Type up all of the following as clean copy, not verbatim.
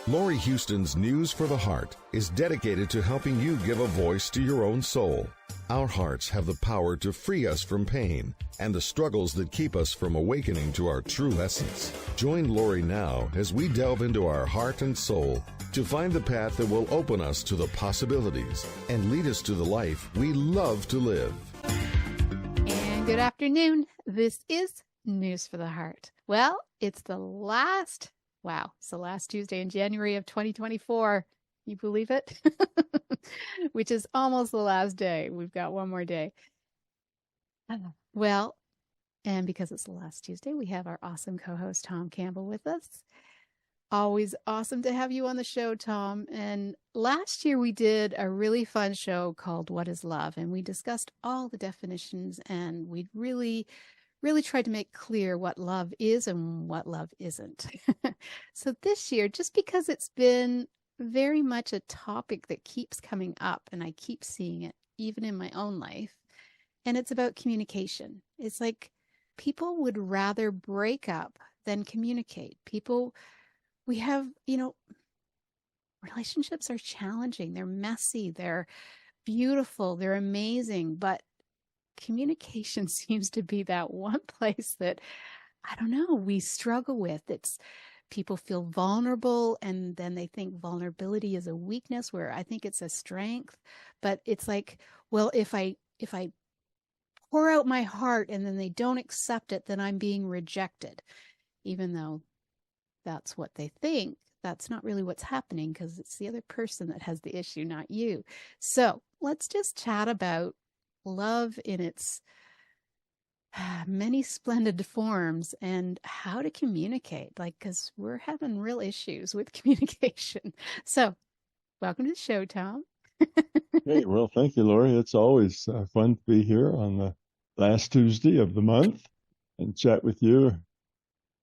Laurie Huston's News for the Heart is dedicated to helping you give a voice to your own soul. Our hearts have the power to free us from pain and the struggles that keep us from awakening to our true essence. Join Laurie now as we delve into our heart and soul to find the path that will open us to the possibilities and lead us to the life we love to live. And good afternoon. This is News for the Heart. Well, it's the last Tuesday in January of 2024. You believe it? Which is almost the last day. We've got one more day. Well, and because it's the last Tuesday, we have our awesome co-host, Tom Campbell, with us. Always awesome to have you on the show, Tom. And last year we did a really fun show called What is Love? And we discussed all the definitions, and we really tried to make clear what love is and what love isn't. So this year, just because it's been very much a topic that keeps coming up, and I keep seeing it even in my own life, and it's about communication. It's like people would rather break up than communicate. We have, relationships are challenging. They're messy. They're beautiful. They're amazing. But communication seems to be that one place that, I don't know, we struggle with. It's people feel vulnerable, and then they think vulnerability is a weakness, where I think it's a strength. But it's like, well, if I pour out my heart and then they don't accept it, then I'm being rejected, even though that's what they think. That's not really what's happening, because it's the other person that has the issue, not you. So let's just chat about love in its many splendid forms and how to communicate, because we're having real issues with communication. So welcome to the show, Tom. Hey, well, thank you, Laurie. It's always fun to be here on the last Tuesday of the month and chat with you.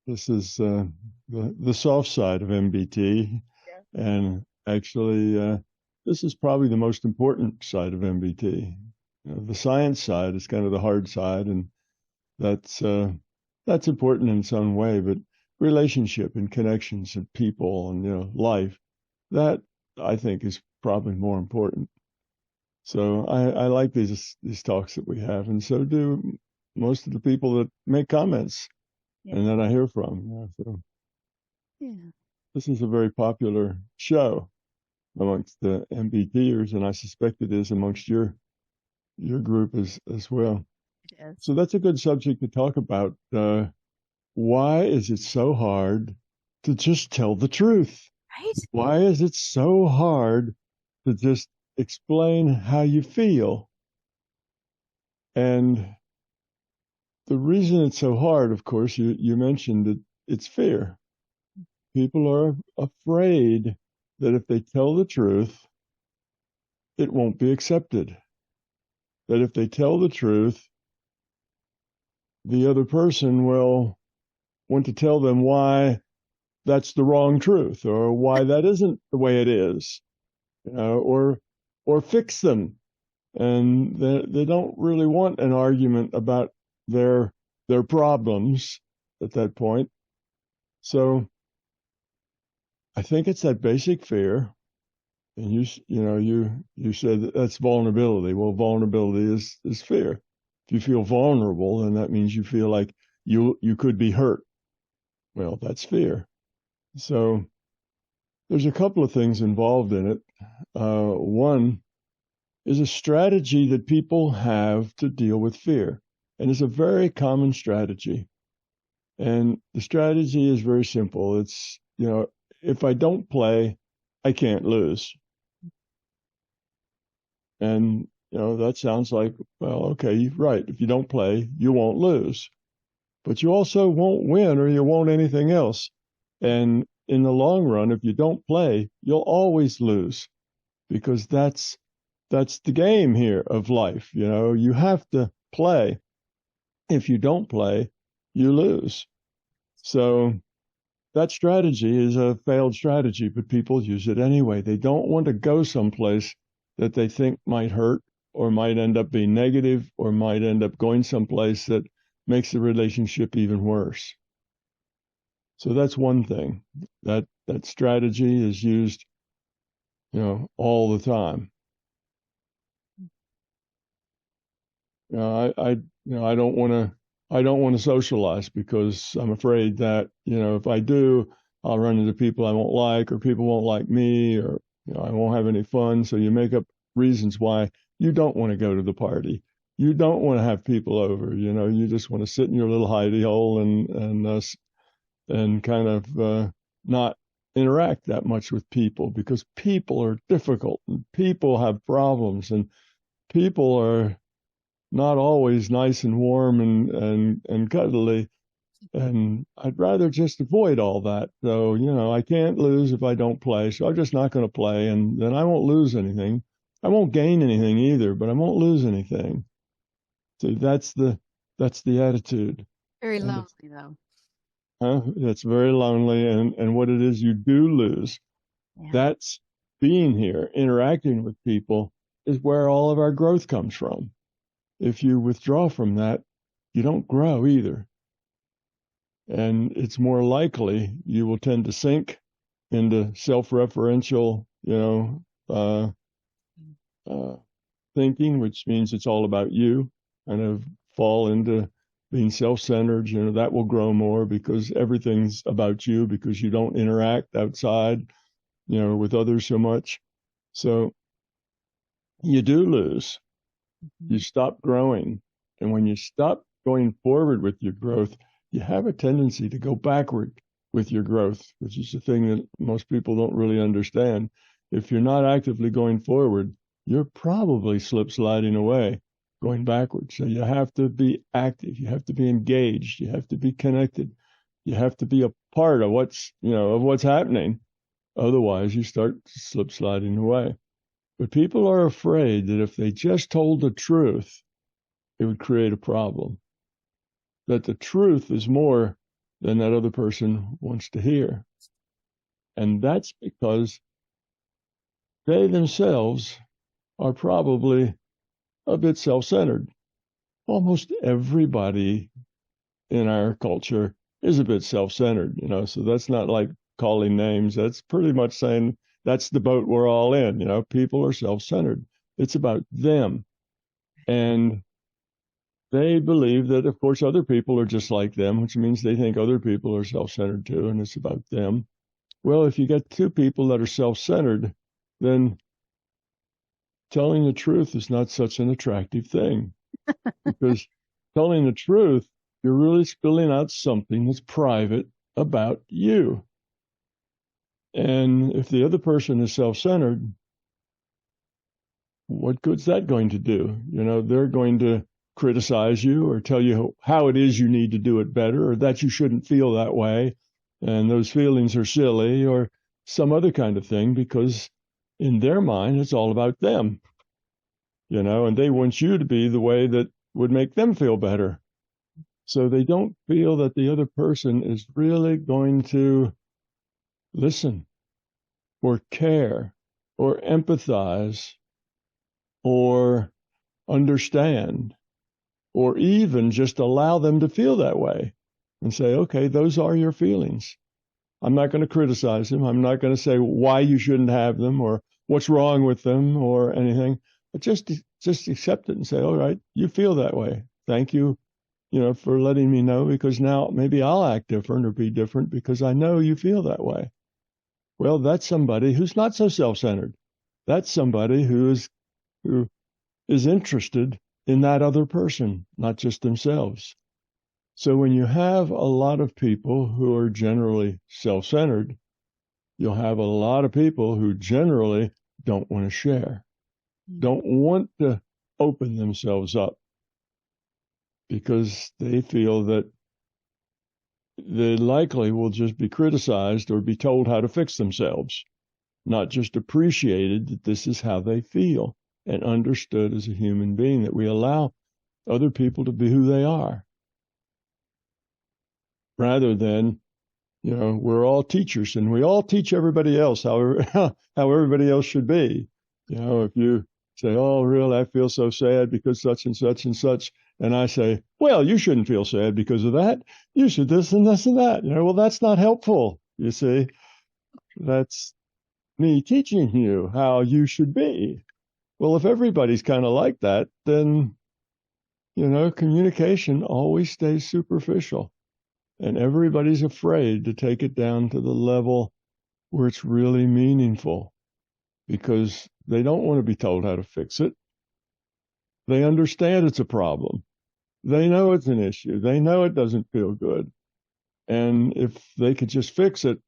This is the soft side of MBT, yeah. And actually, this is probably the most important side of MBT. The science side is kind of the hard side, and that's important in its own way. But relationship and connections and people and life, that I think is probably more important. So I like these talks that we have, and so do most of the people that make comments. Yeah. And that I hear from. This is a very popular show amongst the MBTers, and I suspect it is amongst your group as well. It is. So that's a good subject to talk about. Why is it so hard to just tell the truth? Right? Why is it so hard to just explain how you feel? And the reason it's so hard, of course, you mentioned that it's fear. People are afraid that if they tell the truth, it won't be accepted. That if they tell the truth, the other person will want to tell them why that's the wrong truth, or why that isn't the way it is, or fix them. And they don't really want an argument about their problems at that point. So I think it's that basic fear. And you said that's vulnerability. Well, vulnerability is fear. If you feel vulnerable, then that means you feel like you could be hurt. Well, that's fear. So there's a couple of things involved in it. One is a strategy that people have to deal with fear. And it's a very common strategy. And the strategy is very simple. It's, if I don't play, I can't lose. And, that sounds like, well, okay, right. If you don't play, you won't lose. But you also won't win, or you won't anything else. And in the long run, if you don't play, you'll always lose, because that's the game here of life. You have to play. If you don't play, you lose. So that strategy is a failed strategy, but people use it anyway. They don't want to go someplace that they think might hurt, or might end up being negative, or might end up going someplace that makes the relationship even worse. So that's one thing. That strategy is used, all the time. I don't want to socialize because I'm afraid that, if I do, I'll run into people I won't like, or people won't like me, or, I won't have any fun. So you make up reasons why you don't want to go to the party. You don't want to have people over, you just want to sit in your little hidey hole and kind of not interact that much with people, because people are difficult and people have problems and people are not always nice and warm and cuddly. And I'd rather just avoid all that. So, I can't lose if I don't play. So I'm just not going to play. And then I won't lose anything. I won't gain anything either, but I won't lose anything. So that's the attitude. Very lonely though. It's very lonely. And what it is you do lose, that's being here, interacting with people, is where all of our growth comes from. If you withdraw from that, you don't grow either. And it's more likely you will tend to sink into self-referential, thinking, which means it's all about you, kind of fall into being self-centered. That will grow more because everything's about you, because you don't interact outside, with others so much. So you do lose. You stop growing. And when you stop going forward with your growth, you have a tendency to go backward with your growth, which is the thing that most people don't really understand. If you're not actively going forward, you're probably slip sliding away, going backwards. So you have to be active. You have to be engaged. You have to be connected. You have to be a part of what's happening. Otherwise, you start slip sliding away. But people are afraid that if they just told the truth, it would create a problem. That the truth is more than that other person wants to hear. And that's because they themselves are probably a bit self-centered. Almost everybody in our culture is a bit self-centered, so that's not like calling names. That's pretty much saying that's the boat we're all in. People are self-centered. It's about them. And they believe that, of course, other people are just like them, which means they think other people are self-centered too, and it's about them. Well, if you get two people that are self-centered, then telling the truth is not such an attractive thing. Because telling the truth, you're really spilling out something that's private about you. And if the other person is self-centered, what good's that going to do? They're going to criticize you or tell you how it is you need to do it better, or that you shouldn't feel that way, and those feelings are silly, or some other kind of thing, because in their mind, it's all about them, and they want you to be the way that would make them feel better. So they don't feel that the other person is really going to listen or care or empathize or understand, or even just allow them to feel that way and say, okay, those are your feelings. I'm not going to criticize them. I'm not going to say why you shouldn't have them or what's wrong with them or anything, but just accept it and say, all right, you feel that way. Thank you, for letting me know, because now maybe I'll act different or be different because I know you feel that way. Well, that's somebody who's not so self-centered. That's somebody who is interested in that other person, not just themselves. So when you have a lot of people who are generally self-centered, you'll have a lot of people who generally don't want to share, don't want to open themselves up, because they feel that they likely will just be criticized or be told how to fix themselves, not just appreciated that this is how they feel and understood as a human being, that we allow other people to be who they are, rather than, we're all teachers and we all teach everybody else how everybody else should be. If you say, oh, really, I feel so sad because such and such and such, And I say, well, you shouldn't feel sad because of that. You should this and this and that. Well, that's not helpful. You see, that's me teaching you how you should be. Well, if everybody's kind of like that, then, communication always stays superficial. And everybody's afraid to take it down to the level where it's really meaningful because they don't want to be told how to fix it. They understand it's a problem. They know it's an issue. They know it doesn't feel good. And if they could just fix it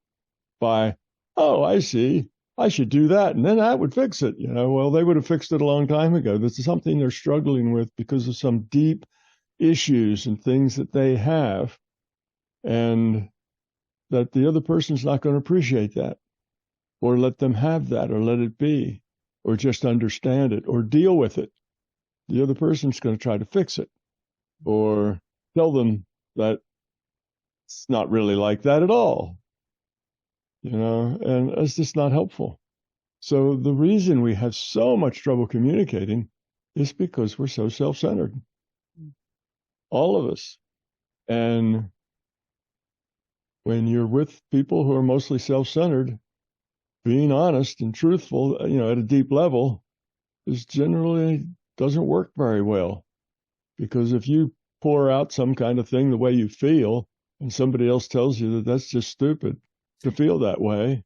by, oh, I see, I should do that, and then that would fix it. Well, they would have fixed it a long time ago. This is something they're struggling with because of some deep issues and things that they have, and that the other person's not going to appreciate that, or let them have that, or let it be, or just understand it, or deal with it. The other person's going to try to fix it, or tell them that it's not really like that at all, and it's just not helpful. So the reason we have so much trouble communicating is because we're so self-centered, all of us. And when you're with people who are mostly self-centered, being honest and truthful, at a deep level, is generally doesn't work very well. Because if you pour out some kind of thing the way you feel, and somebody else tells you that that's just stupid to feel that way,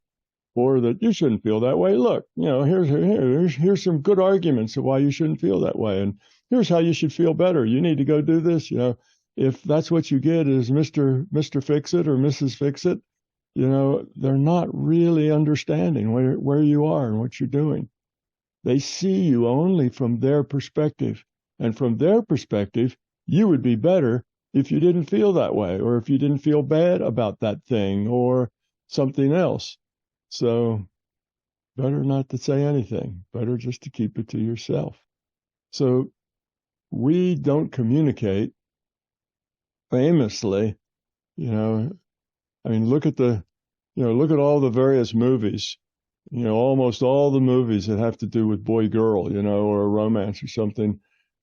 or that you shouldn't feel that way, look, here's some good arguments of why you shouldn't feel that way, and here's how you should feel better. You need to go do this. If that's what you get is Mr. Fix-It or Mrs. Fix-It, they're not really understanding where you are and what you're doing. They see you only from their perspective. And from their perspective, you would be better if you didn't feel that way, or if you didn't feel bad about that thing or something else. So better not to say anything, better just to keep it to yourself. So we don't communicate famously, look at all the various movies, almost all the movies that have to do with boy girl, or a romance or something.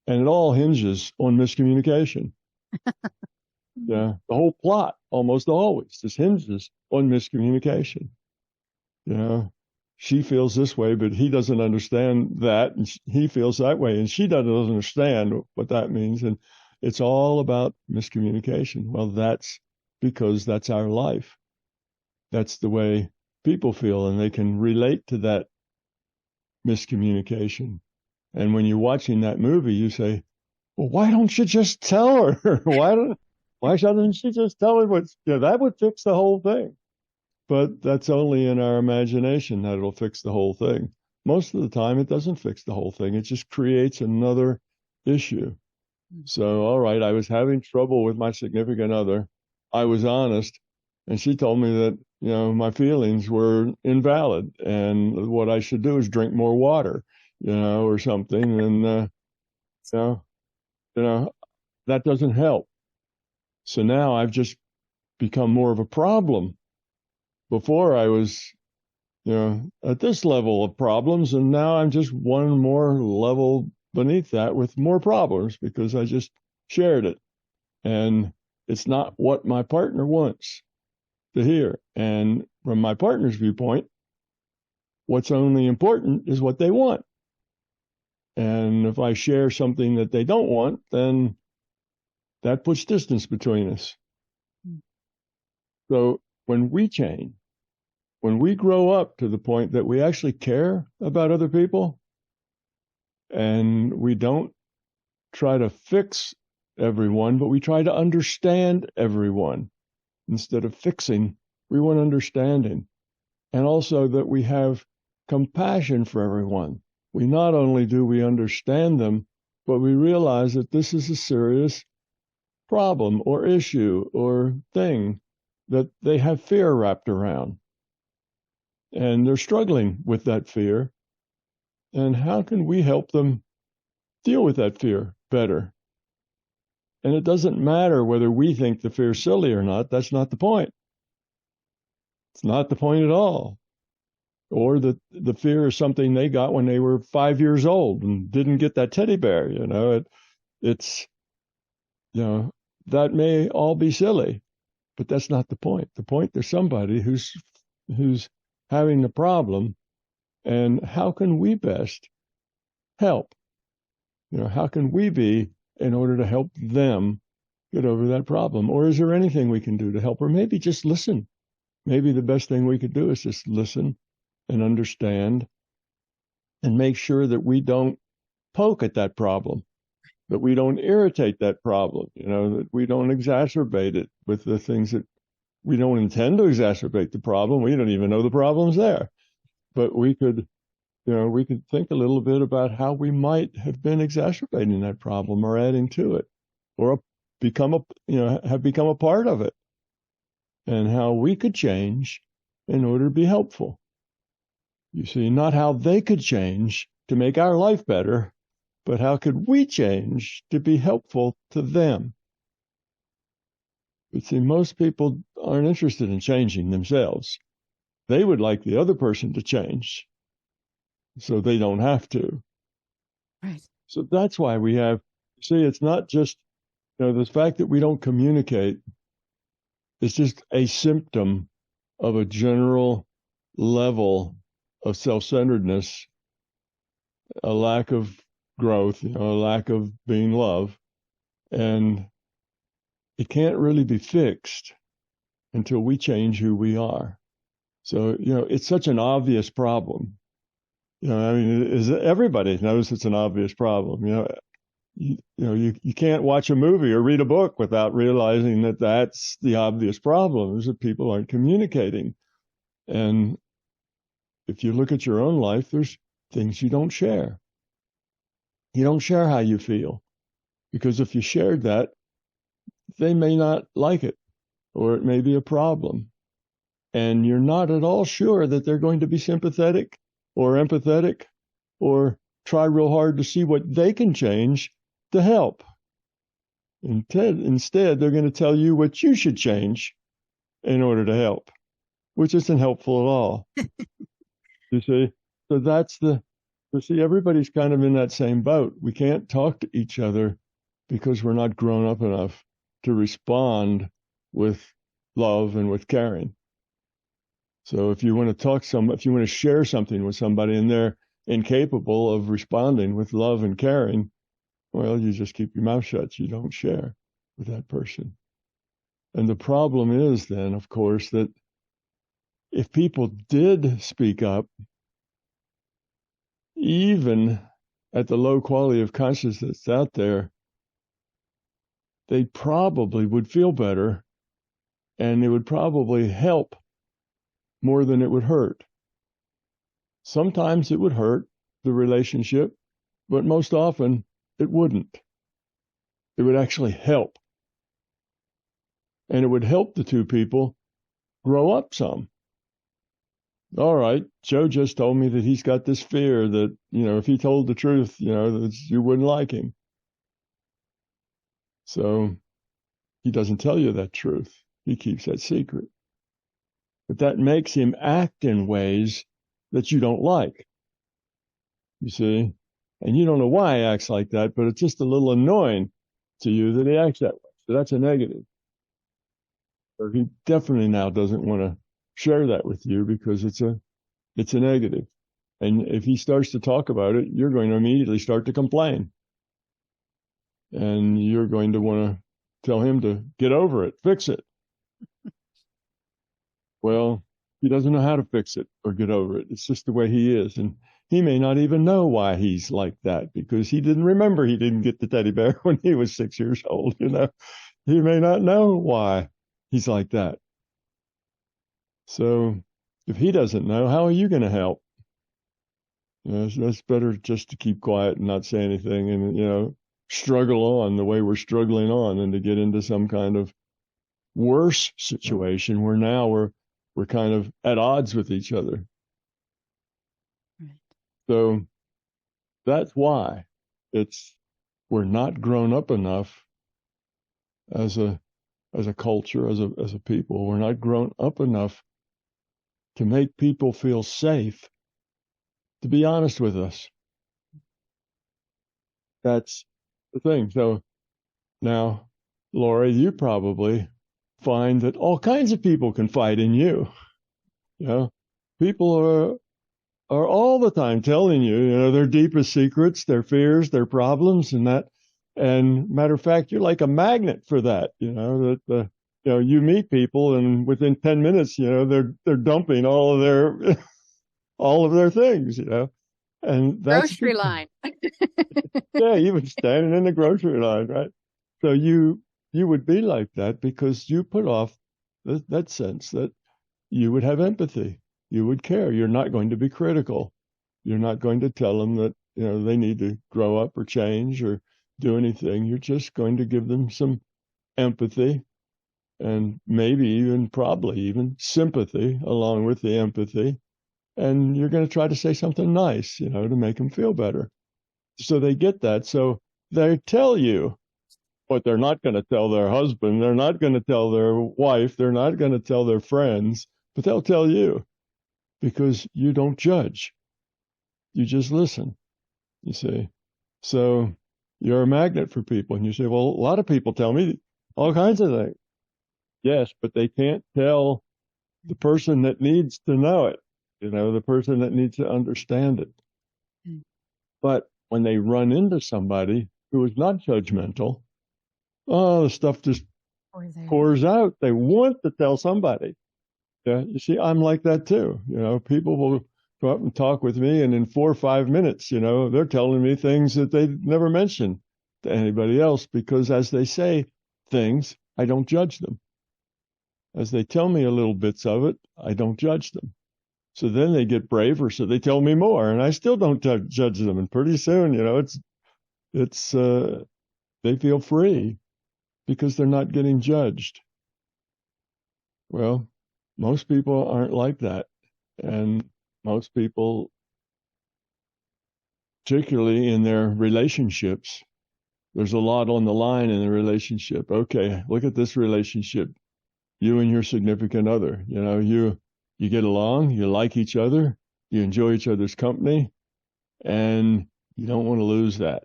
And it all hinges on miscommunication. The whole plot almost always just hinges on miscommunication. She feels this way, but he doesn't understand that, and he feels that way, and she doesn't understand what that means. And it's all about miscommunication. Well, that's because that's our life. That's the way people feel, and they can relate to that miscommunication. And when you're watching that movie, you say, well, why don't you just tell her? Why doesn't she just tell her that would fix the whole thing? But that's only in our imagination that it'll fix the whole thing. Most of the time, it doesn't fix the whole thing. It just creates another issue. So, all right, I was having trouble with my significant other. I was honest, and she told me that, my feelings were invalid, and what I should do is drink more water, or something. And, that doesn't help. So now I've just become more of a problem. Before I was, at this level of problems, and now I'm just one more level beneath that with more problems because I just shared it. And it's not what my partner wants to hear. And from my partner's viewpoint, what's only important is what they want. And if I share something that they don't want, then that puts distance between us. So when we change, when we grow up to the point that we actually care about other people, and we don't try to fix everyone, but we try to understand everyone. Instead of fixing, we want understanding. And also that we have compassion for everyone. We not only do we understand them, but we realize that this is a serious problem or issue or thing that they have fear wrapped around. And they're struggling with that fear. And how can we help them deal with that fear better? And it doesn't matter whether we think the fear is silly or not. That's not the point. It's not the point at all. Or that the fear is something they got when they were 5 years old and didn't get that teddy bear. It's that may all be silly, but that's not the point. The point, there's somebody who's having the problem, and how can we best help? How can we be in order to help them get over that problem? Or is there anything we can do to help? Or maybe just listen. Maybe the best thing we could do is just listen and understand and make sure that we don't poke at that problem, that we don't irritate that problem, that we don't exacerbate it with the things that we don't intend to exacerbate the problem. We don't even know the problem's there. But we could think a little bit about how we might have been exacerbating that problem or adding to it, or have become a part of it, and how we could change in order to be helpful. You see, not how they could change to make our life better, but how could we change to be helpful to them? But see, most people aren't interested in changing themselves. They would like the other person to change so they don't have to. Right. So that's why it's not just, the fact that we don't communicate is just a symptom of a general level of self-centeredness, a lack of growth, a lack of being loved, and it can't really be fixed until we change who we are. So, it's such an obvious problem. Everybody knows it's an obvious problem. You can't watch a movie or read a book without realizing that that's the obvious problem, is that people aren't communicating. And if you look at your own life, there's things you don't share. You don't share how you feel, because if you shared that, they may not like it, or it may be a problem. And you're not at all sure that they're going to be sympathetic or empathetic or try real hard to see what they can change to help. Instead, they're going to tell you what you should change in order to help, which isn't helpful at all. You see? So everybody's kind of in that same boat. We can't talk to each other because we're not grown up enough to respond with love and with caring. So if you want to share something with somebody and they're incapable of responding with love and caring, well, you just keep your mouth shut. You don't share with that person. And the problem is then, of course, that if people did speak up, even at the low quality of consciousness out there, they probably would feel better, and it would probably help more than it would hurt. Sometimes it would hurt the relationship, but most often it wouldn't. It would actually help. And it would help the two people grow up some. All right, Joe just told me that he's got this fear that, if he told the truth, that you wouldn't like him. So he doesn't tell you that truth. He keeps that secret. But that makes him act in ways that you don't like. You see? And you don't know why he acts like that, but it's just a little annoying to you that he acts that way. So that's a negative. Or he definitely now doesn't want to share that with you because it's a negative. And if he starts to talk about it, you're going to immediately start to complain. And you're going to want to tell him to get over it, fix it. Well, he doesn't know how to fix it or get over it. It's just the way he is. And he may not even know why he's like that, because he didn't remember he didn't get the teddy bear when he was 6 years old. He may not know why he's like that. So if he doesn't know, how are you going to help? It's better just to keep quiet and not say anything and, struggle on the way we're struggling on, than to get into some kind of worse situation where now we're kind of at odds with each other. Right. So that's why we're not grown up enough as a culture, as a people. We're not grown up enough to make people feel safe to be honest with us. That's the thing. So now Laurie, you probably find that all kinds of people confide in you. You know, people are all the time telling you, their deepest secrets, their fears, their problems, and that. And matter of fact, you're like a magnet for that. You meet people, and within 10 minutes, they're dumping all of their all of their things. And that's Grocery line. yeah, even standing in the grocery line, right? So you would be like that because you put off that sense that you would have empathy. You would care. You're not going to be critical. You're not going to tell them that, they need to grow up or change or do anything. You're just going to give them some empathy and maybe even, probably even sympathy along with the empathy. And you're going to try to say something nice, to make them feel better. So they get that. So they tell you what they're not going to tell their husband. They're not going to tell their wife. They're not going to tell their friends, but they'll tell you because you don't judge. You just listen, you see. So you're a magnet for people. And you say, well, a lot of people tell me all kinds of things. Yes, but they can't tell the person that needs to know it, the person that needs to understand it. Mm. But when they run into somebody who is not judgmental, the stuff just pours out. They want to tell somebody. Yeah, you see, I'm like that too. People will go up and talk with me, and in 4 or 5 minutes, they're telling me things that they never mentioned to anybody else because as they say things, I don't judge them. As they tell me a little bits of it, I don't judge them. So then they get braver, so they tell me more, and I still don't judge them. And pretty soon, it's they feel free because they're not getting judged. Well, most people aren't like that. And most people, particularly in their relationships, there's a lot on the line in the relationship. Okay, look at this relationship. You and your significant other, you get along, you like each other, you enjoy each other's company, and you don't want to lose that.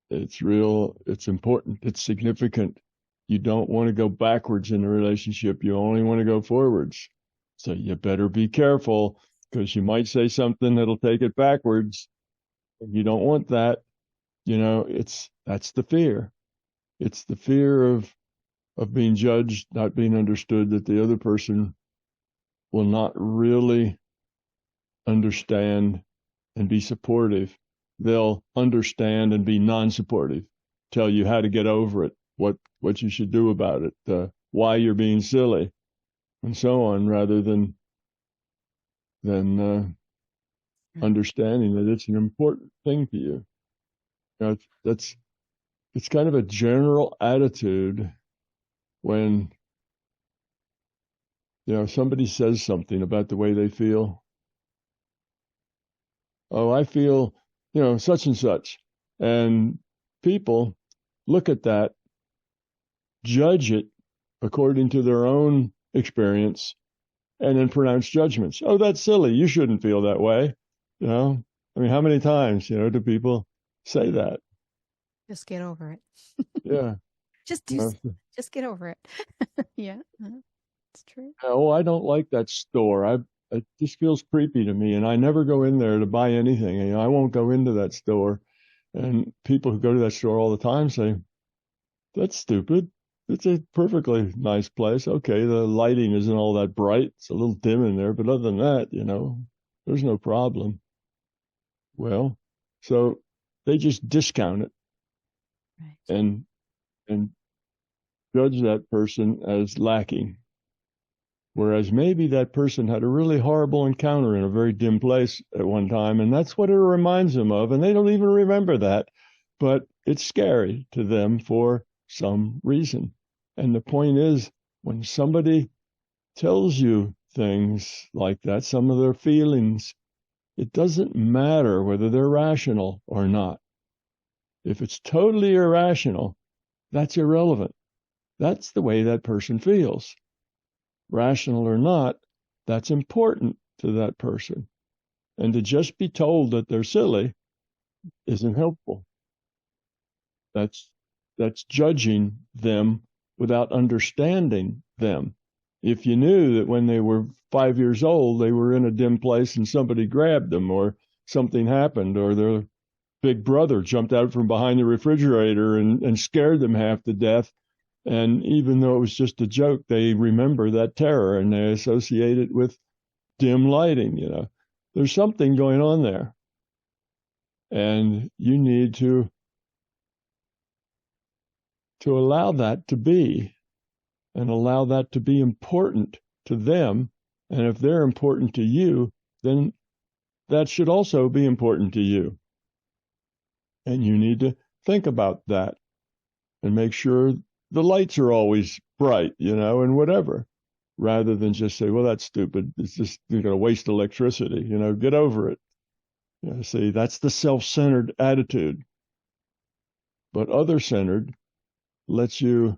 It's real, it's important, it's significant. You don't want to go backwards in the relationship. You only want to go forwards. So you better be careful because you might say something that'll take it backwards. And you don't want that. That's the fear. It's the fear of being judged, not being understood, that the other person will not really understand and be supportive. They'll understand and be non-supportive, tell you how to get over it, what you should do about it, why you're being silly, and so on, rather than understanding that it's an important thing to you. It's kind of a general attitude when somebody says something about the way they feel. Oh, I feel such and such, and people look at that, judge it according to their own experience, and then pronounce judgments. Oh, that's silly. You shouldn't feel that way. I mean, how many times, do people say that? Just get over it. Yeah. Just get over it. Yeah, it's true. Oh, I don't like that store. It just feels creepy to me, and I never go in there to buy anything. I won't go into that store. And people who go to that store all the time say, that's stupid. It's a perfectly nice place. Okay, the lighting isn't all that bright. It's a little dim in there, but other than that, there's no problem. Well, so they just discount it. Right. And judge that person as lacking. Whereas maybe that person had a really horrible encounter in a very dim place at one time, and that's what it reminds them of, and they don't even remember that. But it's scary to them for some reason. And the point is, when somebody tells you things like that, some of their feelings, it doesn't matter whether they're rational or not. If it's totally irrational, that's irrelevant. That's the way that person feels. Rational or not, that's important to that person. And to just be told that they're silly isn't helpful. That's that's judging them without understanding them. If you knew that when they were 5 years old, they were in a dim place and somebody grabbed them, or something happened, or their big brother jumped out from behind the refrigerator and scared them half to death. And even though it was just a joke, they remember that terror and they associate it with dim lighting. There's something going on there. And you need to allow that to be, and allow that to be important to them. And if they're important to you, then that should also be important to you. And you need to think about that and make sure the lights are always bright, and whatever, rather than just say, well, that's stupid. It's just, you're going to waste electricity, get over it. See, that's the self-centered attitude. But other-centered lets you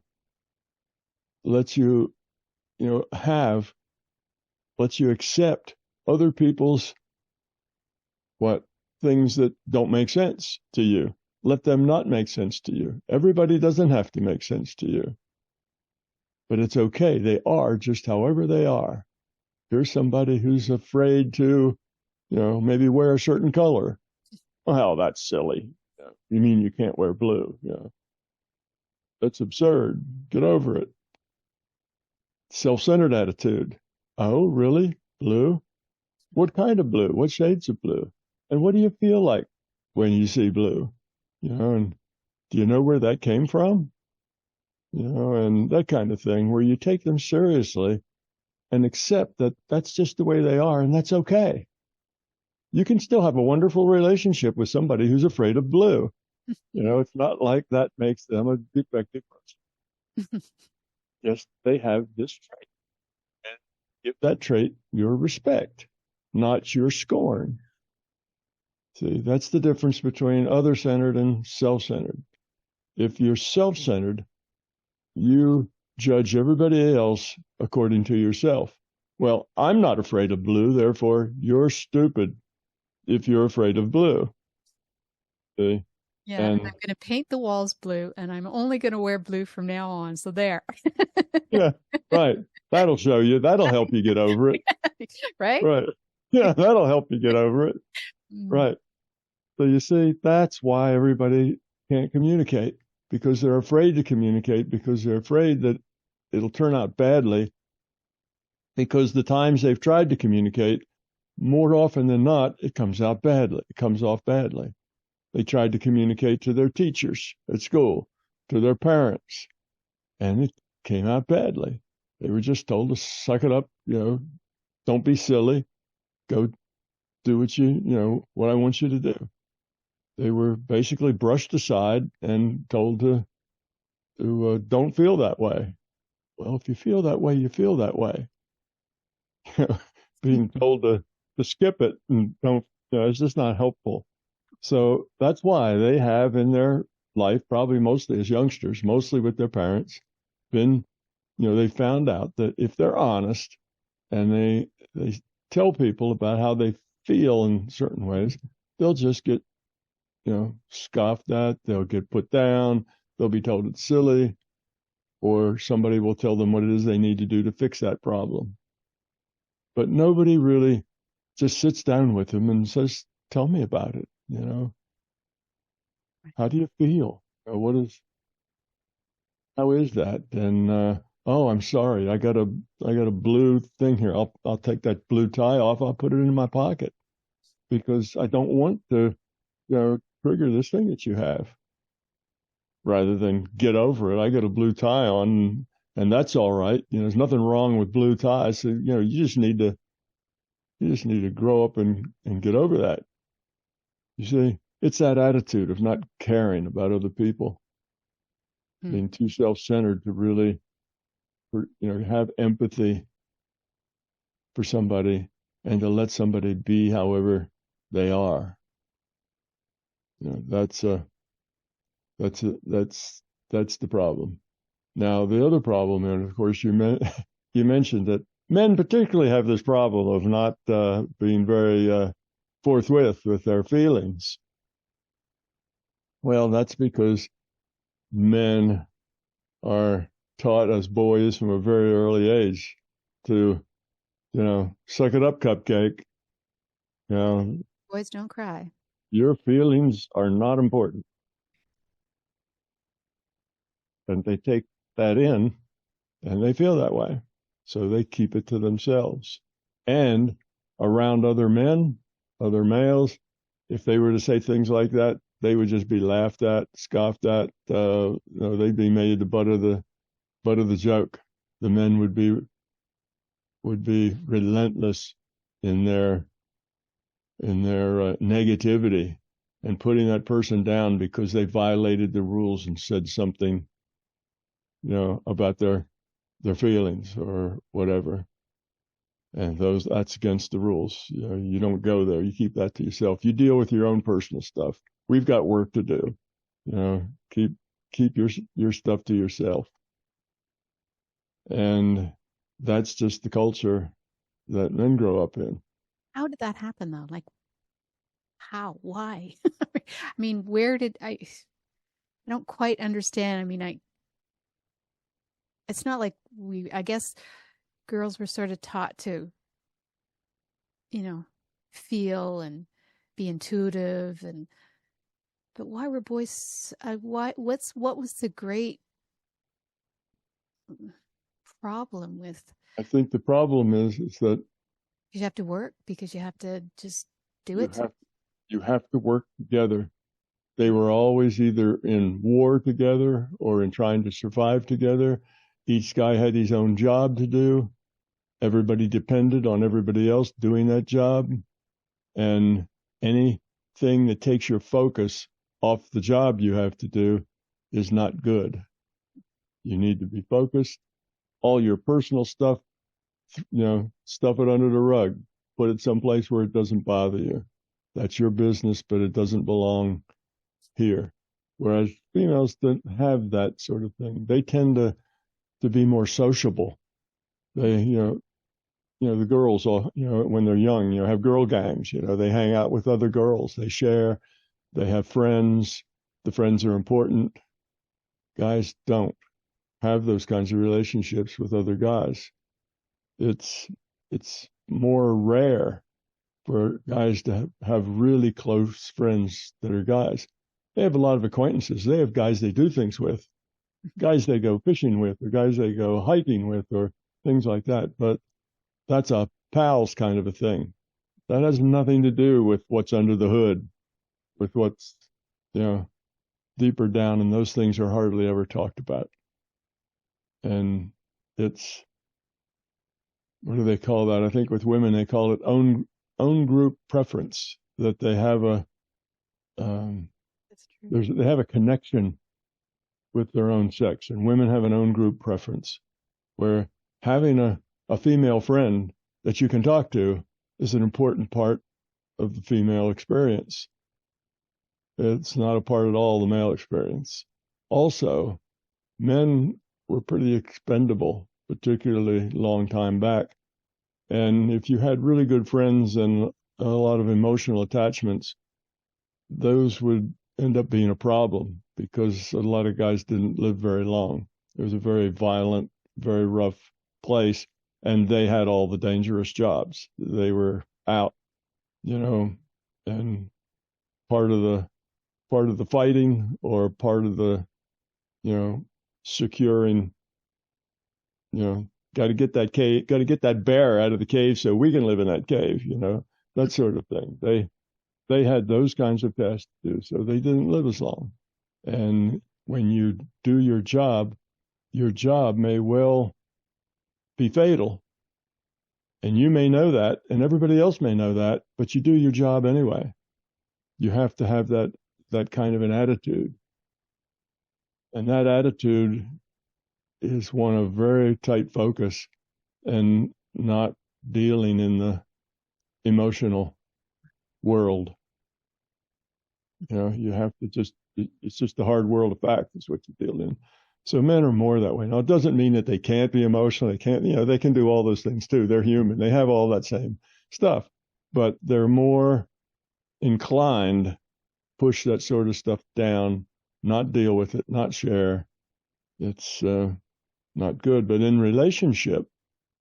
accept other people's things that don't make sense to you. Let them not make sense to you. Everybody doesn't have to make sense to you. But it's okay. They are just however they are. Here's somebody who's afraid to, maybe wear a certain color. Well, that's silly. You mean you can't wear blue? That's absurd. Get over it. Self-centered attitude. Oh, really? Blue? What kind of blue? What shades of blue? And what do you feel like when you see blue? And do you know where that came from? And that kind of thing, where you take them seriously and accept that that's just the way they are, and that's okay. You can still have a wonderful relationship with somebody who's afraid of blue. It's not like that makes them a defective person. Just they have this trait. And give that trait your respect, not your scorn. See, that's the difference between other-centered and self-centered. If you're self-centered, you judge everybody else according to yourself. Well, I'm not afraid of blue, therefore you're stupid if you're afraid of blue. See? Yeah, and I'm going to paint the walls blue, and I'm only going to wear blue from now on. So there. Yeah, right. That'll show you. That'll help you get over it. Right? Right. Yeah, that'll help you get over it. Right. So you see, that's why everybody can't communicate, because they're afraid to communicate, because they're afraid that it'll turn out badly, because the times they've tried to communicate, more often than not, it comes out badly. It comes off badly. They tried to communicate to their teachers at school, to their parents, and it came out badly. They were just told to suck it up, don't be silly, go do what I want you to do. They were basically brushed aside and told to don't feel that way. Well, if you feel that way, you feel that way. Being told to skip it and don't, it's just not helpful. So that's why they have in their life, probably mostly as youngsters, mostly with their parents, been, they found out that if they're honest and they tell people about how they feel in certain ways, they'll just get, scoffed at, they'll get put down, they'll be told it's silly, or somebody will tell them what it is they need to do to fix that problem. But nobody really just sits down with them and says, tell me about it. How do you feel? How is that? And oh, I'm sorry, I got a blue thing here. I'll take that blue tie off. I'll put it in my pocket because I don't want to, trigger this thing that you have. Rather than get over it, I got a blue tie on, and that's all right. There's nothing wrong with blue ties. So, you just need to grow up and get over that. You see, it's that attitude of not caring about other people, being too self-centered to really, have empathy for somebody and to let somebody be however they are. That's the problem. Now, the other problem, and of course, you mentioned that men particularly have this problem of not being very forthwith with their feelings. Well, that's because men are taught as boys from a very early age to, suck it up, cupcake. Boys don't cry. Your feelings are not important. And they take that in and they feel that way. So they keep it to themselves. And around other men, other males, if they were to say things like that, they would just be laughed at, scoffed at. They'd be made the butt of the joke. The men would be relentless in their negativity and putting that person down because they violated the rules and said something, about their feelings or whatever. And that's against the rules. You don't go there. You keep that to yourself. You deal with your own personal stuff. We've got work to do. Keep your stuff to yourself. And that's just the culture that men grow up in. How did that happen though? Like, how? Why? I mean, where did I don't quite understand. I mean, it's not like I guess girls were sort of taught to, feel and be intuitive but why were boys, what was the great problem with? I think the problem is that you have to work because you have to just do it. You have to work together. They were always either in war together or in trying to survive together. Each guy had his own job to do. Everybody depended on everybody else doing that job. And anything that takes your focus off the job you have to do is not good. You need to be focused. All your personal stuff, stuff it under the rug. Put it someplace where it doesn't bother you. That's your business, but it doesn't belong here. Whereas females don't have that sort of thing. They tend to be more sociable. They, the girls, when they're young, have girl gangs. They hang out with other girls. They share. They have friends. The friends are important. Guys don't have those kinds of relationships with other guys. It's more rare for guys to have really close friends that are guys. They have a lot of acquaintances. They have guys they do things with, guys they go fishing with, or guys they go hiking with, or things like that. But that's a pals kind of a thing. That has nothing to do with what's under the hood, with what's, deeper down, and those things are hardly ever talked about. And it's, what do they call that? I think with women, they call it own group preference, that they have they have a connection with their own sex, and women have an own group preference, where having a female friend that you can talk to is an important part of the female experience. It's not a part at all of the male experience. Also, men were pretty expendable, particularly long time back. And if you had really good friends and a lot of emotional attachments, those would end up being a problem because a lot of guys didn't live very long. It was a very violent, very rough place, and they had all the dangerous jobs. They were out, and part of the fighting, or part of the, securing, got to get that cave, got to get that bear out of the cave so we can live in that cave, that sort of thing. They had those kinds of tasks to do, so they didn't live as long. And when you do your job may well be fatal. And you may know that, and everybody else may know that, but you do your job anyway. You have to have that kind of an attitude. And that attitude is one of very tight focus and not dealing in the emotional world. You have to it's just the hard world of fact is what you deal in. So men are more that way. Now, it doesn't mean that they can't be emotional. They can't, they can do all those things too. They're human. They have all that same stuff, but they're more inclined to push that sort of stuff down not deal with it, not share, it's not good. But in relationship,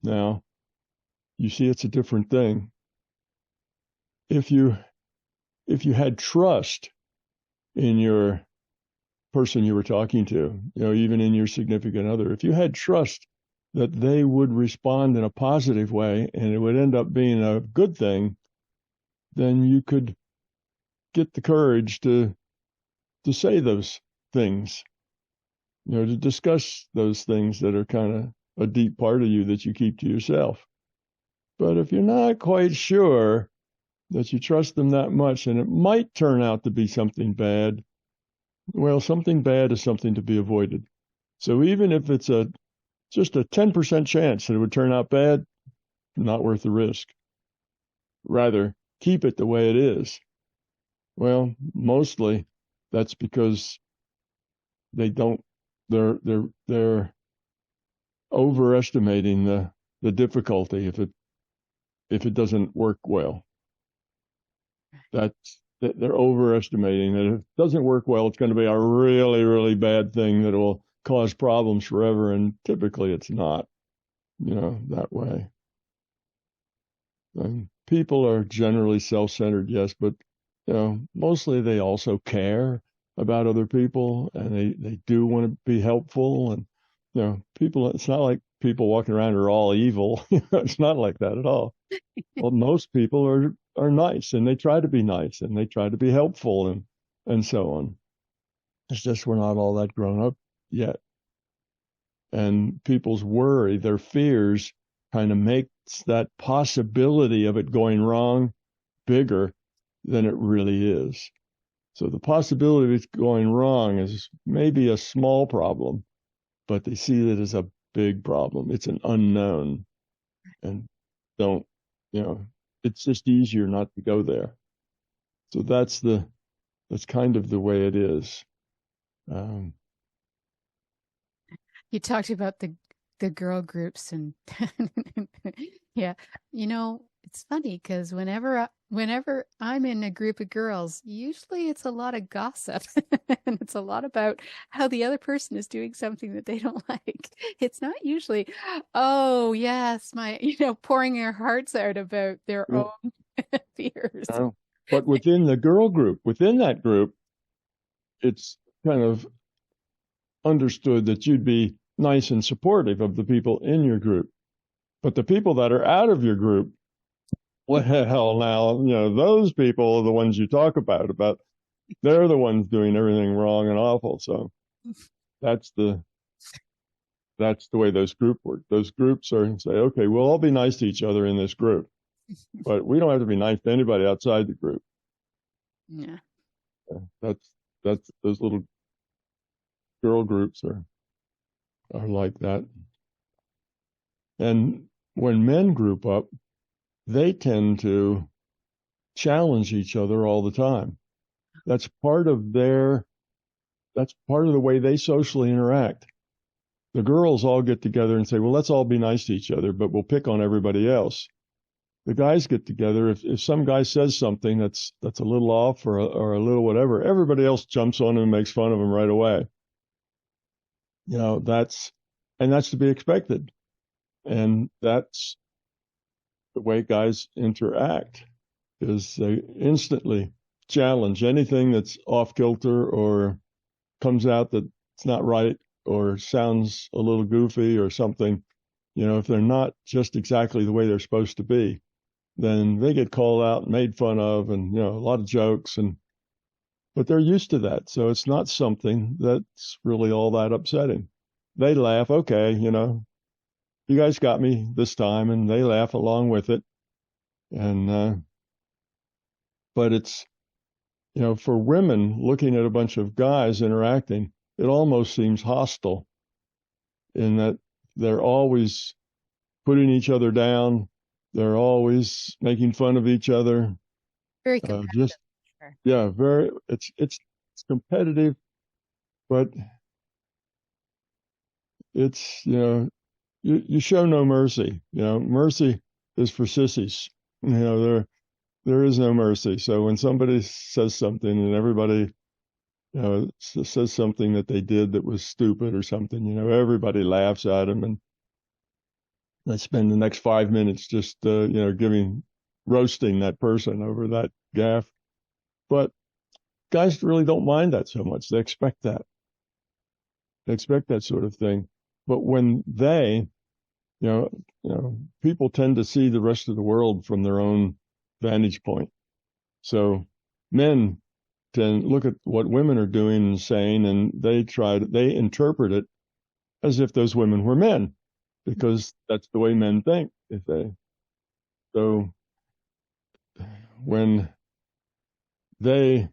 now, you see it's a different thing. If you had trust in your person you were talking to, even in your significant other, if you had trust that they would respond in a positive way and it would end up being a good thing, then you could get the courage to say those things, to discuss those things that are kind of a deep part of you that you keep to yourself. But if you're not quite sure that you trust them that much, and it might turn out to be something bad, well, something bad is something to be avoided. So even if it's just a 10% chance that it would turn out bad, not worth the risk. Rather, keep it the way it is. Well, mostly that's because they're overestimating the difficulty if it doesn't work well. They're overestimating that if it doesn't work well, it's going to be a really, really bad thing that will cause problems forever. And typically it's not, that way. And people are generally self-centered, yes, but, mostly they also care about other people, and they do want to be helpful. And, people, it's not like people walking around are all evil. It's not like that at all. Well, most people are nice, and they try to be nice, and they try to be helpful, and so on. It's just we're not all that grown up yet. And people's worry, their fears, kind of makes that possibility of it going wrong bigger than it really is. So the possibility of it going wrong is maybe a small problem, but they see it as a big problem. It's an unknown, and it's just easier not to go there. So that's kind of the way it is. You talked about the girl groups, and yeah, it's funny because whenever I'm in a group of girls, usually it's a lot of gossip and it's a lot about how the other person is doing something that they don't like. It's not usually, oh yes, pouring their hearts out about their own fears. But within the girl group, within that group, it's kind of understood that you'd be nice and supportive of the people in your group. But the people that are out of your group, well, now, those people are the ones you talk about, they're the ones doing everything wrong and awful. So that's the way those groups work. Those groups say, okay, we'll all be nice to each other in this group, but we don't have to be nice to anybody outside the group. Yeah. That's those little girl groups are like that. And when men group up, they tend to challenge each other all the time. That's part of the way they socially interact. The girls all get together and say, well, let's all be nice to each other, but we'll pick on everybody else. The guys get together. If some guy says something that's a little off or a little whatever, everybody else jumps on him and makes fun of him right away. That's to be expected. And that's the way guys interact, is they instantly challenge anything that's off kilter or comes out that it's not right or sounds a little goofy or something. If they're not just exactly the way they're supposed to be, then they get called out and made fun of, and a lot of jokes, but they're used to that. So it's not something that's really all that upsetting. They laugh, okay, you guys got me this time, and they laugh along with it. And but it's, for women looking at a bunch of guys interacting, it almost seems hostile in that they're always putting each other down. They're always making fun of each other. Very competitive. Very. It's competitive, but it's you show no mercy. Mercy is for sissies. There is no mercy. So when somebody says something and everybody says something that they did that was stupid or something, everybody laughs at them, and they spend the next 5 minutes just, roasting that person over that gaffe. But guys really don't mind that so much. They expect that. They expect that sort of thing. But when people tend to see the rest of the world from their own vantage point. So men tend look at what women are doing and saying, and they interpret it as if those women were men, because that's the way men think. So when they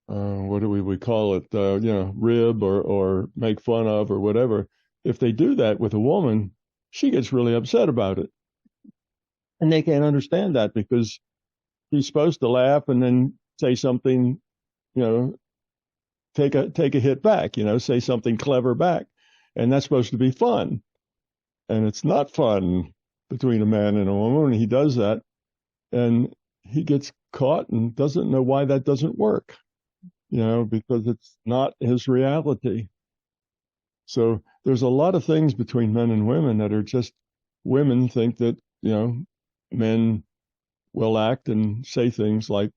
what do we call it, rib or make fun of or whatever, if they do that with a woman, she gets really upset about it. And they can't understand that, because she's supposed to laugh and then say something, take a hit back, say something clever back. And that's supposed to be fun. And it's not fun between a man and a woman when he does that. And he gets caught and doesn't know why that doesn't work, because it's not his reality. So there's a lot of things between men and women that are just, women think that, men will act and say things like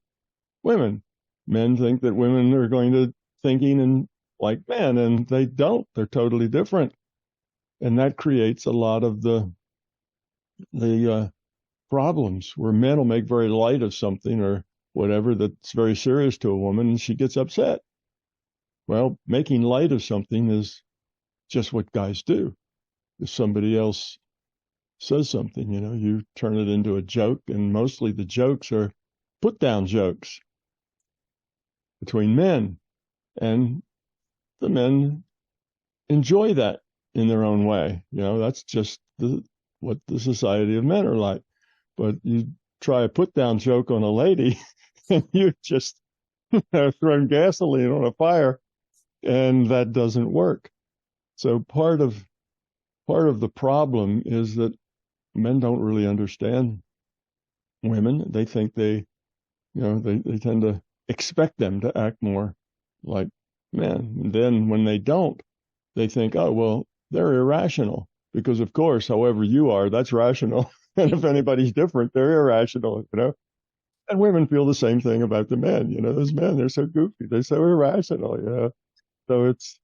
women. Men think that women are going to thinking and like men, and they don't. They're totally different. And that creates a lot of the problems, where men will make very light of something or whatever that's very serious to a woman, and she gets upset. Well, making light of something is just what guys do. If somebody else says something, you turn it into a joke, and mostly the jokes are put down jokes between men, and the men enjoy that in their own way. That's just what the society of men are like. But you try a put down joke on a lady, and you just thrown gasoline on a fire, and that doesn't work. So part of the problem is that men don't really understand women. They think they tend to expect them to act more like men. And then when they don't, they think, oh, well, they're irrational, because of course, however you are, that's rational. And if anybody's different, they're irrational, And women feel the same thing about the men. Those men, they're so goofy, they're so irrational, So it's,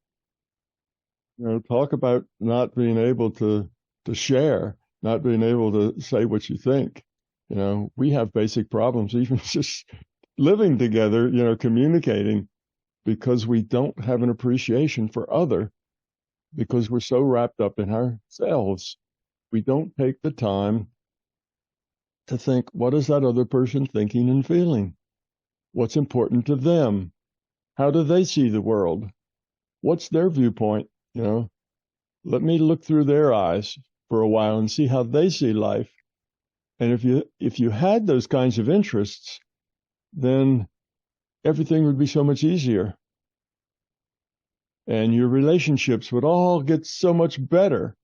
talk about not being able to share, not being able to say what you think. We have basic problems, even just living together, communicating, because we don't have an appreciation for other, because we're so wrapped up in ourselves. We don't take the time to think, what is that other person thinking and feeling? What's important to them? How do they see the world? What's their viewpoint? Let me look through their eyes for a while and see how they see life. And if you had those kinds of interests, then everything would be so much easier. And your relationships would all get so much better.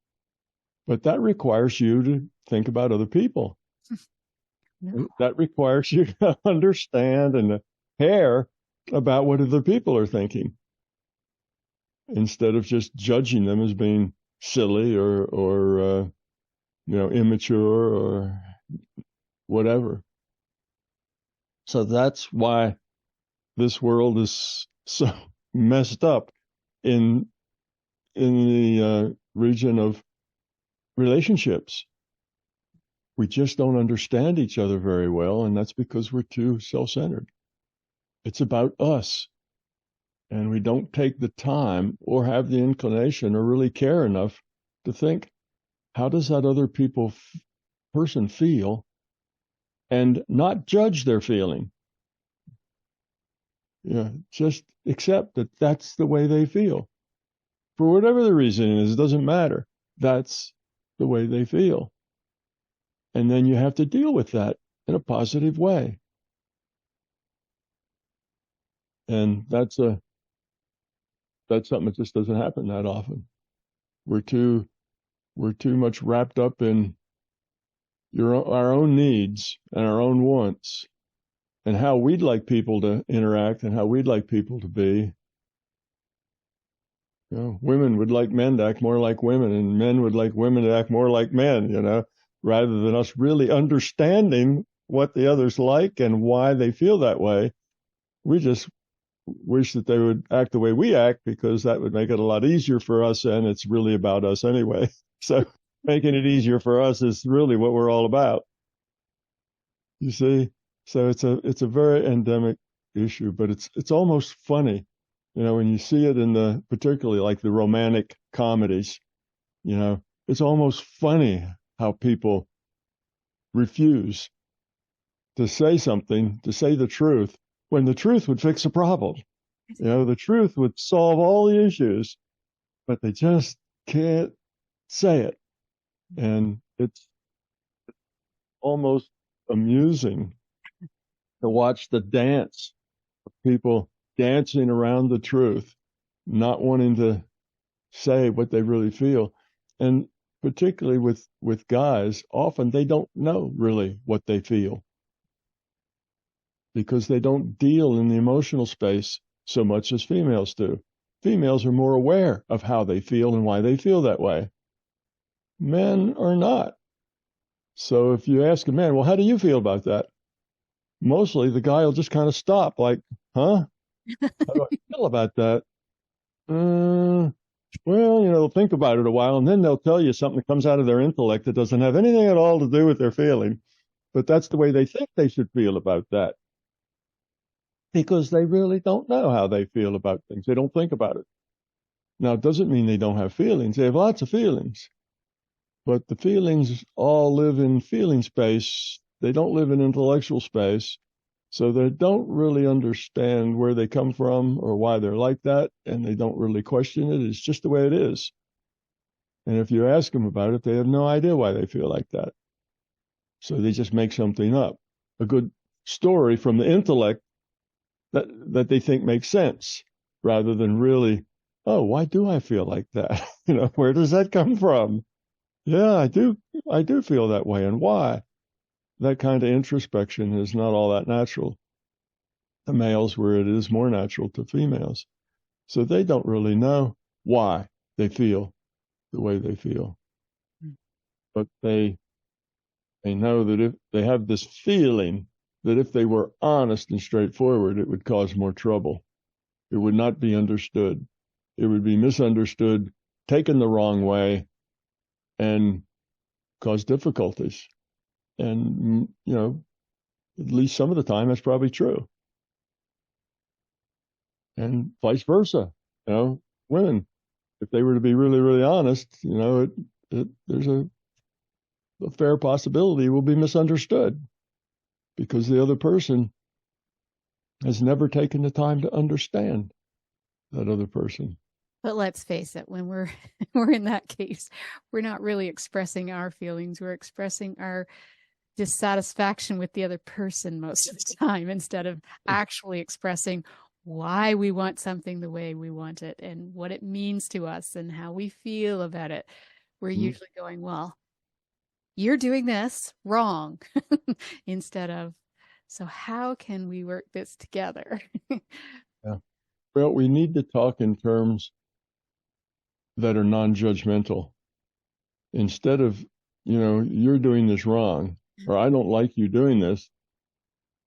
But that requires you to think about other people. No. That requires you to understand and to care about what other people are thinking, instead of just judging them as being silly or immature or whatever. So that's why this world is so messed up in the region of relationships. We just don't understand each other very well, and that's because we're too self-centered. It's about us, and we don't take the time or have the inclination or really care enough to think, how does that other person feel, and not judge their feeling. Just accept that that's the way they feel. For whatever the reason is, it doesn't matter. That's the way they feel. And then you have to deal with that in a positive way. And that's something that just doesn't happen that often. We're too much wrapped up in our own needs and our own wants, and how we'd like people to interact and how we'd like people to be. Women would like men to act more like women, and men would like women to act more like men, rather than us really understanding what the other's like and why they feel that way. We just wish that they would act the way we act, because that would make it a lot easier for us, and it's really about us anyway. So making it easier for us is really what we're all about. You see? So it's a very endemic issue, but it's almost funny, when you see it in particularly like the romantic comedies, it's almost funny how people refuse to say something, to say the truth, when the truth would fix the problem. The truth would solve all the issues, but they just can't say it. And it's almost amusing to watch the dance of people dancing around the truth, not wanting to say what they really feel. And particularly with guys, often they don't know really what they feel, because they don't deal in the emotional space so much as females do. Females are more aware of how they feel and why they feel that way. Men are not. So if you ask a man, well, how do you feel about that? Mostly the guy will just kind of stop, like, huh? How do I feel about that? Well, they'll think about it a while, and then they'll tell you something that comes out of their intellect that doesn't have anything at all to do with their feeling. But that's the way they think they should feel about that, because they really don't know how they feel about things. They don't think about it. Now, it doesn't mean they don't have feelings. They have lots of feelings. But the feelings all live in feeling space. They don't live in intellectual space. So they don't really understand where they come from or why they're like that, and they don't really question it. It's just the way it is. And if you ask them about it, they have no idea why they feel like that. So they just make something up, a good story from the intellect that they think makes sense, rather than really, oh, why do I feel like that? Where does that come from? Yeah, I do feel that way, and why? That kind of introspection is not all that natural to males, where it is more natural to females. So they don't really know why they feel the way they feel. But they know that if they have this feeling that if they were honest and straightforward, it would cause more trouble. It would not be understood. It would be misunderstood, taken the wrong way, and cause difficulties. And, at least some of the time, that's probably true. And vice versa. Women, if they were to be really, really honest, there's a fair possibility it will be misunderstood, because the other person has never taken the time to understand that other person. But let's face it, when we're in that case, we're not really expressing our feelings. We're expressing our dissatisfaction with the other person most of the time, instead of actually expressing why we want something the way we want it and what it means to us and how we feel about it. We're usually going, well, you're doing this wrong, instead of, so how can we work this together? Yeah. Well, we need to talk in terms that are non-judgmental. Instead of, you're doing this wrong, or I don't like you doing this,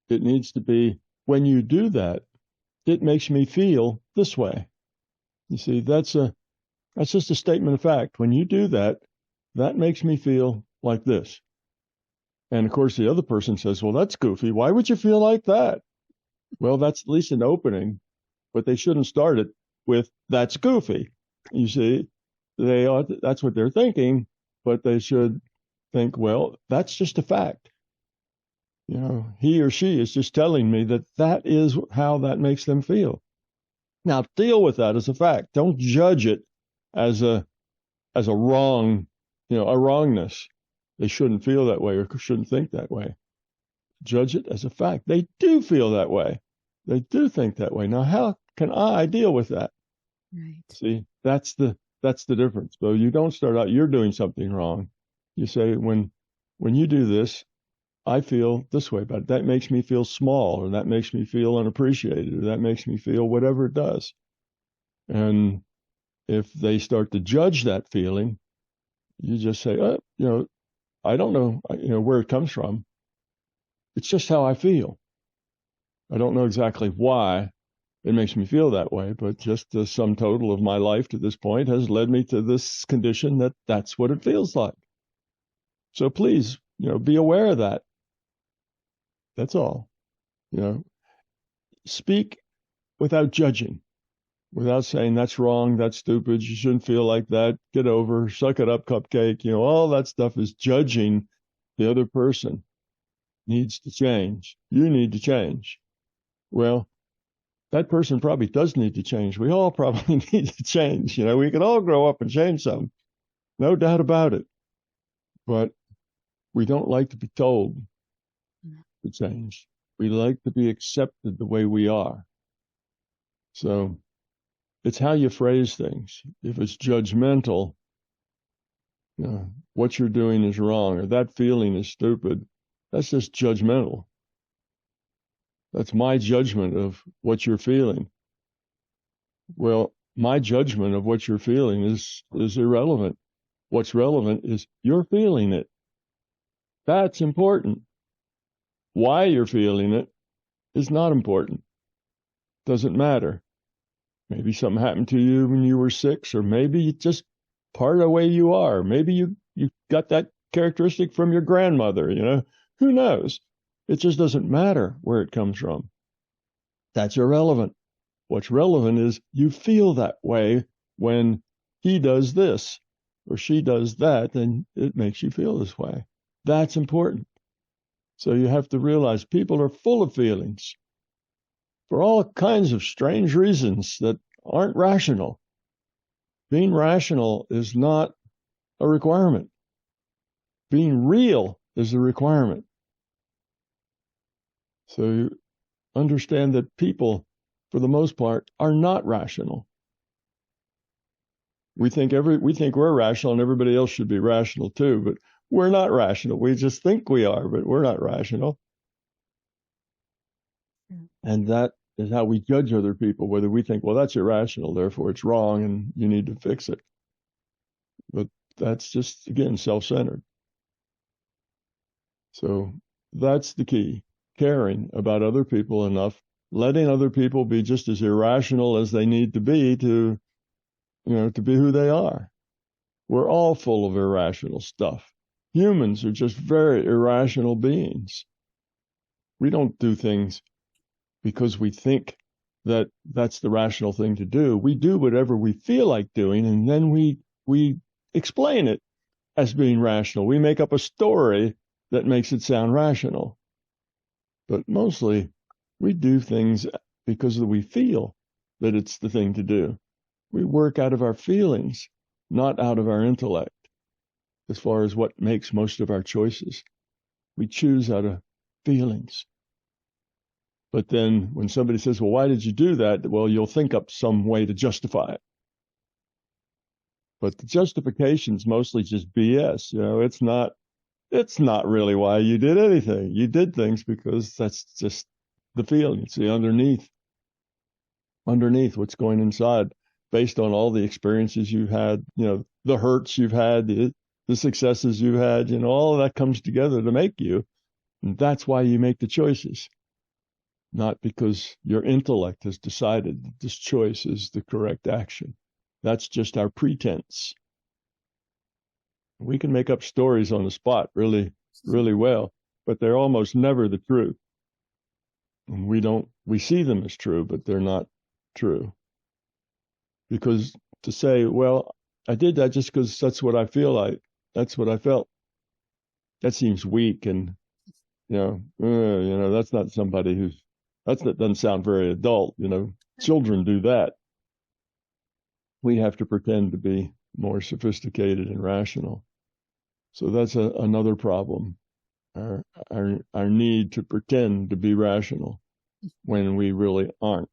it needs to be, when you do that, it makes me feel this way. You see, that's just a statement of fact. When you do that, that makes me feel like this. And of course, the other person says, well, that's goofy. Why would you feel like that? Well, that's at least an opening, but they shouldn't start it with, that's goofy. You see, that's what they're thinking, but they should think, well, that's just a fact. He or she is just telling me that is how that makes them feel. Now, deal with that as a fact. Don't judge it as a wrong, a wrongness. They shouldn't feel that way or shouldn't think that way. Judge it as a fact. They do feel that way. They do think that way. Now, how can I deal with that? Right. See, that's the difference. So you don't start out, you're doing something wrong. You say, when you do this, I feel this way about it. That makes me feel small, or that makes me feel unappreciated, or that makes me feel whatever it does. And if they start to judge that feeling, you just say, I don't know, where it comes from. It's just how I feel. I don't know exactly why it makes me feel that way, but just the sum total of my life to this point has led me to this condition that's what it feels like. So please, be aware of that. That's all. Speak without judging, without saying that's wrong, that's stupid, you shouldn't feel like that, get over, suck it up, cupcake. All that stuff is judging the other person. Needs to change. You need to change. Well, that person probably does need to change. We all probably need to change. We can all grow up and change some, no doubt about it. But we don't like to be told to change. We like to be accepted the way we are. So it's how you phrase things. If it's judgmental, what you're doing is wrong, or that feeling is stupid, that's just judgmental. That's my judgment of what you're feeling. Well, my judgment of what you're feeling is irrelevant. What's relevant is you're feeling it. That's important. Why you're feeling it is not important. Doesn't matter. Maybe something happened to you when you were 6, or maybe it's just part of the way you are. Maybe you got that characteristic from your grandmother, who knows? It just doesn't matter where it comes from. That's irrelevant. What's relevant is you feel that way when he does this or she does that, then it makes you feel this way. That's important. So you have to realize people are full of feelings for all kinds of strange reasons that aren't rational. Being rational is not a requirement. Being real is a requirement. So you understand that people, for the most part, are not rational. We think we're rational and everybody else should be rational too, but we're not rational. We just think we are, but we're not rational. And that is how we judge other people, whether we think, well, that's irrational, therefore it's wrong and you need to fix it. But that's just, again, self-centered. So that's the key. Caring about other people enough, letting other people be just as irrational as they need to be to be who they are. We're all full of irrational stuff. Humans are just very irrational beings. We don't do things because we think that that's the rational thing to do. We do whatever we feel like doing, and then we explain it as being rational. We make up a story that makes it sound rational. But mostly, we do things because we feel that it's the thing to do. We work out of our feelings, not out of our intellect, as far as what makes most of our choices. We choose out of feelings. But then when somebody says, well, why did you do that? Well, you'll think up some way to justify it. But the justification's mostly just BS. It's not really why you did anything. You did things because that's just the feeling. See, underneath what's going inside, based on all the experiences you've had, the hurts you've had, the successes you've had, all of that comes together to make you. And that's why you make the choices. Not because your intellect has decided that this choice is the correct action. That's just our pretense. We can make up stories on the spot really, really well, but they're almost never the truth. And we see them as true, but they're not true. Because to say, well, I did that just because that's what I feel like, that's what I felt, that seems weak. And, that's not somebody that doesn't sound very adult. Children do that. We have to pretend to be more sophisticated and rational. So that's another problem, our need to pretend to be rational when we really aren't.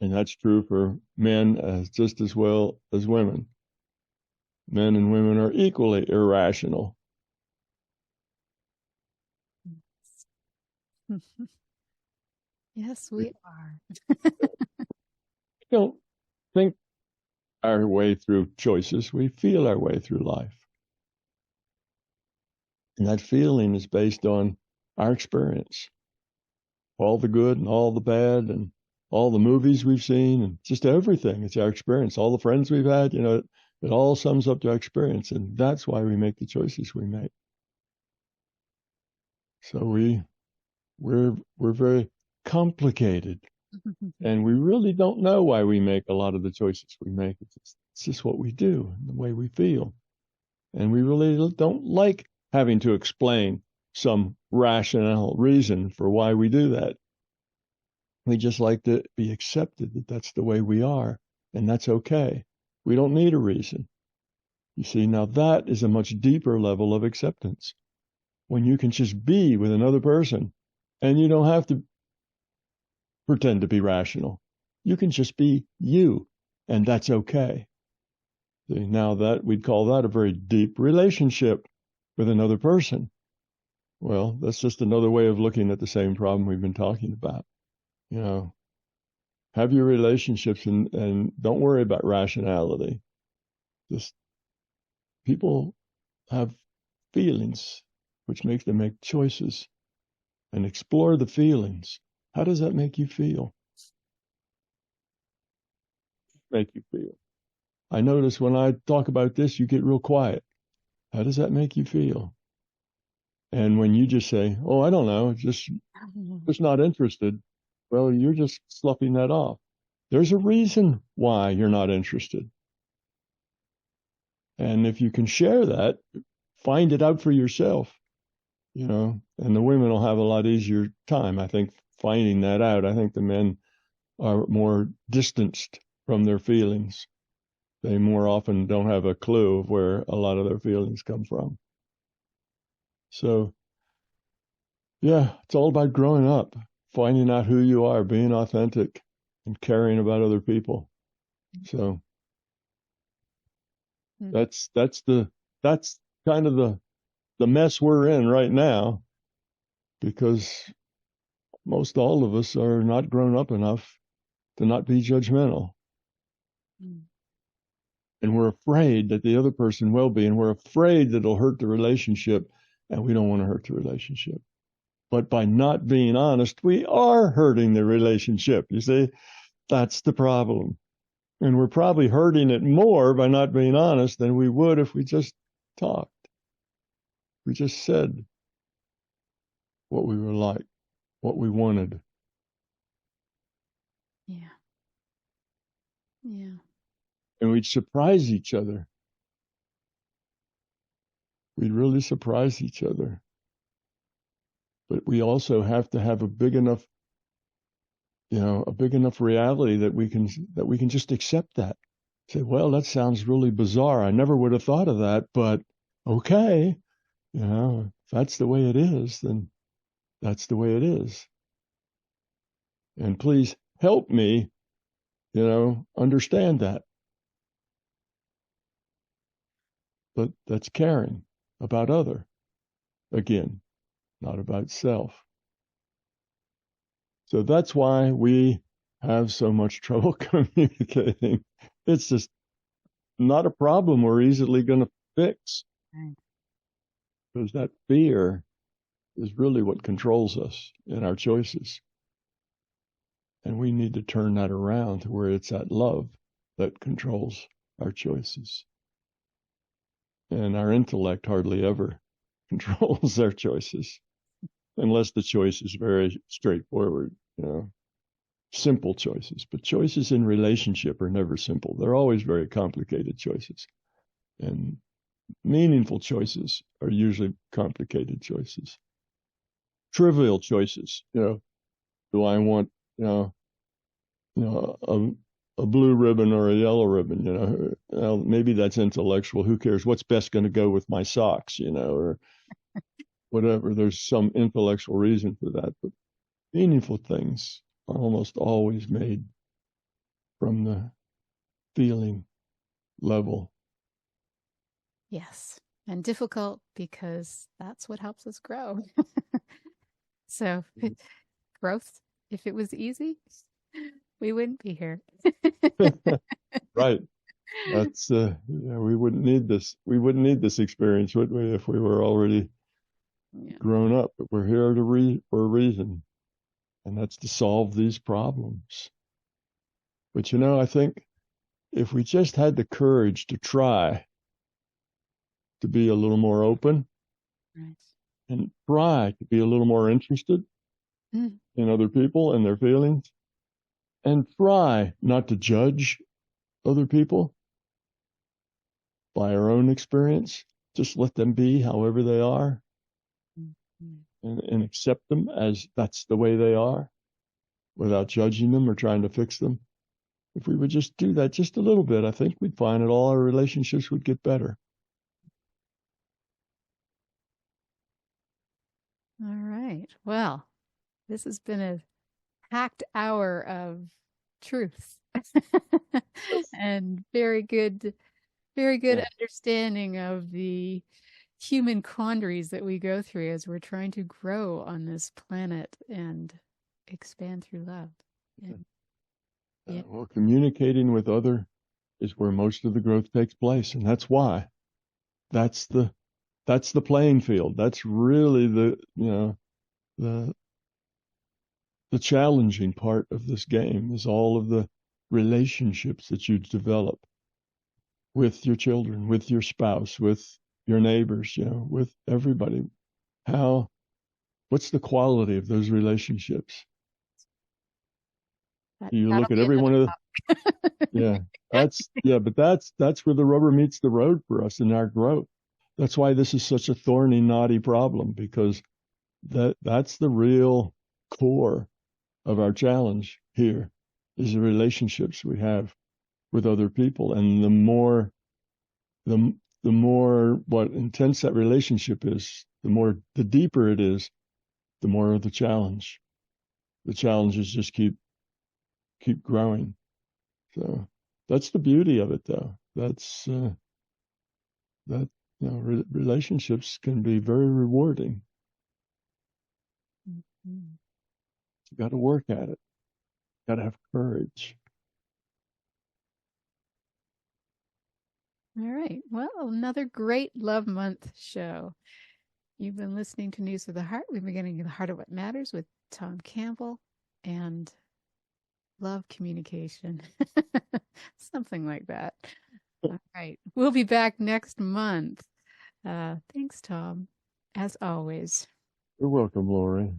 And that's true for men just as well as women. Men and women are equally irrational. Yes, we are. We don't think our way through choices. We feel our way through life. And that feeling is based on our experience, all the good and all the bad and all the movies we've seen and just everything. It's our experience, all the friends we've had, it all sums up to our experience. And that's why we make the choices we make. So we're very complicated, and we really don't know why we make a lot of the choices we make. It's just what we do, and the way we feel. And we really don't like having to explain some rational reason for why we do that. We just like to be accepted that that's the way we are, and that's okay. We don't need a reason. You see, now that is a much deeper level of acceptance. When you can just be with another person and you don't have to pretend to be rational. You can just be you, and that's okay. See, now that we'd call that a very deep relationship with another person. Well, that's just another way of looking at the same problem we've been talking about. Have your relationships and don't worry about rationality. Just people have feelings, which makes them make choices, and explore the feelings. How does that make you feel? I notice when I talk about this, you get real quiet. How does that make you feel? And when you just say, "Oh, I don't know, just not interested," well, you're just sloughing that off. There's a reason why you're not interested. And if you can share that, find it out for yourself, and the women will have a lot easier time, I think, finding that out. I think the men are more distanced from their feelings. They more often don't have a clue of where a lot of their feelings come from. So, yeah, it's all about growing up, finding out who you are, being authentic, and caring about other people. So that's kind of the mess we're in right now, because most all of us are not grown up enough to not be judgmental. And we're afraid that the other person will be, and we're afraid that it'll hurt the relationship, and we don't want to hurt the relationship. But by not being honest, we are hurting the relationship. You see, that's the problem. And we're probably hurting it more by not being honest than we would if we just talked. We just said what we were like, what we wanted. Yeah. Yeah. And we'd surprise each other. We'd really surprise each other. But we also have to have a big enough reality that we can just accept that. Say, well, that sounds really bizarre. I never would have thought of that, but okay, if that's the way it is, then that's the way it is. And please help me, understand that. But that's caring about other. Again, not about self. So that's why we have so much trouble communicating. It's just not a problem we're easily going to fix. Right. Because that fear is really what controls us in our choices. And we need to turn that around to where it's that love that controls our choices. And our intellect hardly ever controls our choices, unless the choice is very straightforward, simple choices. But choices in relationship are never simple. They're always very complicated choices. And meaningful choices are usually complicated choices. Trivial choices, do I want, a blue ribbon or a yellow ribbon, well, maybe that's intellectual. Who cares? What's best going to go with my socks, or whatever. There's some intellectual reason for that, but meaningful things are almost always made from the feeling level. Yes. And difficult because that's what helps us grow. So growth, if it was easy, we wouldn't be here. Right. That's we wouldn't need this. We wouldn't need this experience, would we, if we were already Yeah. grown up? But we're here for a reason, and that's to solve these problems. But I think if we just had the courage to try to be a little more open, Right. and try to be a little more interested Mm. in other people and their feelings, and try not to judge other people by our own experience. Just let them be however they are, and accept them as that's the way they are, without judging them or trying to fix them. If we would just do that just a little bit, I think we'd find that all our relationships would get better. All right. Well, this has been a packed hour of truth and very good understanding of the human quandaries that we go through as we're trying to grow on this planet and expand through love. And, yeah. Well, communicating with other is where most of the growth takes place, and that's why. That's the playing field. That's really the challenging part of this game, is all of the relationships that you develop with your children, with your spouse, with your neighbors, with everybody. What's the quality of those relationships? You look at every one of the, but that's where the rubber meets the road for us in our growth. That's why this is such a thorny, knotty problem, because that's the real core of our challenge here, is the relationships we have with other people. And the more what intense that relationship is, the deeper it is, the more of the challenge. The challenges just keep growing. So that's the beauty of it, though. That's relationships can be very rewarding. Mm-hmm. You got to work at it. Got to have courage. All right. Well, another great Love Month show. You've been listening to News of the Heart. We've been getting to the heart of what matters with Tom Campbell and love communication. Something like that. All right. We'll be back next month. Thanks, Tom, as always. You're welcome, Laurie.